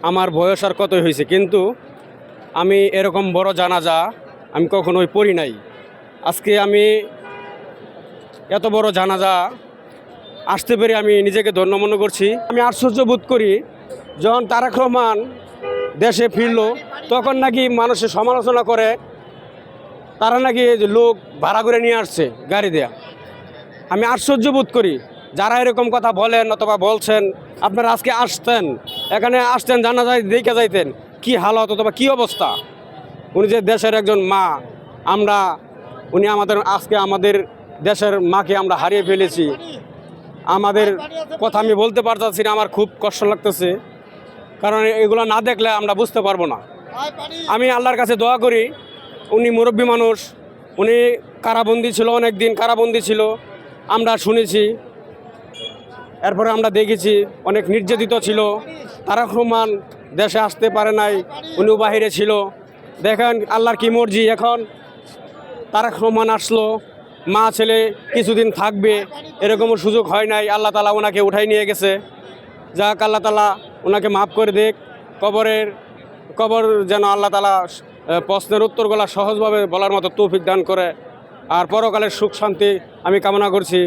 আমার বয়স আর কতই হয়েছে, কিন্তু আমি এরকম বড় জানাজা আমি কখনোই পড়ি নাই। আজকে আমি এত বড় জানাজা আসতে পেরে আমি নিজেকে ধন্য মনে করছি। আমি আশ্চর্য বোধ করি, যখন তারেক রহমান দেশে ফিরলো তখন নাকি মানুষের সমালোচনা করে, তারা নাকি লোক ভাড়া করে নিয়ে আসছে গাড়ি দেয়া। আমি আশ্চর্য বোধ করি যারা এরকম কথা বলেন অথবা বলছেন। আপনারা আজকে আসতেন, এখানে আসতেন, জানাজায় দেখে যাইতেন কি হালত অথবা কি অবস্থা। উনি যে দেশের একজন মা, উনি আজকে আমাদের দেশের মাকে আমরা হারিয়ে ফেলেছি। আমাদের কথা আমি বলতে পারতেছি না, আমার খুব কষ্ট লাগতেছে, কারণ এগুলো না দেখলে আমরা বুঝতে পারবো না। আমি আল্লাহর কাছে দোয়া করি, উনি মুরব্বী মানুষ, উনি কারাবন্দি ছিল, অনেক দিন কারাবন্দি ছিল, আমরা শুনেছি। এরপরে আমরা দেখেছি অনেক নির্যাতিত ছিল। তারেক রহমান দেশে আসতে পারে নাই, উনিও বাহিরে ছিল। দেখেন আল্লাহর কি মর্জি, এখন তারেক রহমান আসলো, মা ছেলে কিছুদিন থাকবে, এরকমও সুযোগ হয় নাই। আল্লাহ তালা ওনাকে উঠাই নিয়ে গেছে। যাক, আল্লাহ তালা ওনাকে মাফ করে দেখ। কবর যেন আল্লাহ তালা প্রশ্নের উত্তরগুলো সহজভাবে বলার মতো তৌফিক দান করে, আর পরকালের সুখ শান্তি আমি কামনা করছি।